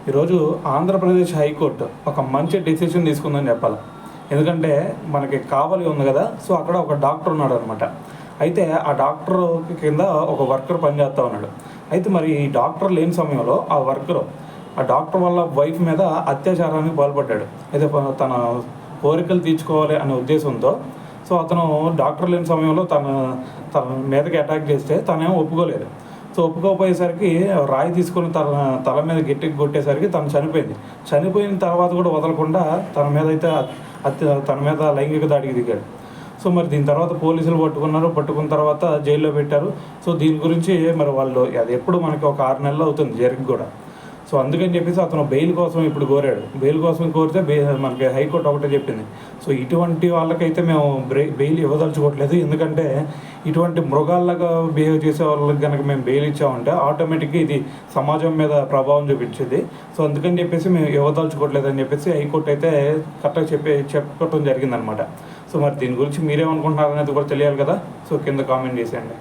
ఈరోజు ఆంధ్రప్రదేశ్ హైకోర్టు ఒక మంచి డెసిషన్ తీసుకుందని చెప్పాలి. ఎందుకంటే మనకి కావలి ఉంది కదా, సో అక్కడ ఒక డాక్టర్ ఉన్నాడు అనమాట. అయితే ఆ డాక్టర్ కింద ఒక వర్కర్ పనిచేస్తూ ఉన్నాడు. అయితే మరి ఈ డాక్టర్ లేని సమయంలో ఆ డాక్టర్ వాళ్ళ వైఫ్ మీద అత్యాచారానికి పాల్పడ్డాడు. అయితే తన కోరికలు తీర్చుకోవాలి అనే ఉద్దేశంతో సో అతను డాక్టర్ లేని సమయంలో తన మీదకి అటాక్ చేస్తే తనేమో ఒప్పుకోలేదు. సో ఒప్పుకోపోయేసరికి రాయి తీసుకొని తల మీద గట్టిగా కొట్టేసరికి తను చనిపోయింది. చనిపోయిన తర్వాత కూడా వదలకుండా తన మీద లైంగిక దాడికి దిగాడు. సో మరి దీని తర్వాత పోలీసులు పట్టుకున్న తర్వాత జైల్లో పెట్టారు. సో దీని గురించి మరి వాళ్ళు అది ఎప్పుడు మనకి ఒక 6 నెలలు అవుతుంది జరిగి కూడా. సో అందుకని చెప్పేసి అతను బెయిల్ కోసం ఇప్పుడు కోరాడు. బెయిల్ కోసం కోరితే మనకి హైకోర్టు ఒకటే చెప్పింది. సో ఇటువంటి వాళ్ళకైతే మేము బెయిల్ ఇవ్వదలుచుకోవట్లేదు. ఎందుకంటే ఇటువంటి మృగాల్లాగా బిహేవ్ చేసే వాళ్ళకి కనుక మేము బెయిల్ ఇచ్చామంటే ఆటోమేటిక్గా ఇది సమాజం మీద ప్రభావం చూపించేది. సో అందుకని చెప్పేసి మేము ఇవ్వదలుచుకోవట్లేదు అని చెప్పేసి హైకోర్టు అయితే కరెక్ట్గా చెప్పడం జరిగిందనమాట. సో మరి దీని గురించి మీరేమనుకుంటున్నారు అనేది కూడా తెలియాలి కదా. సో కింద కామెంట్ చేసేయండి.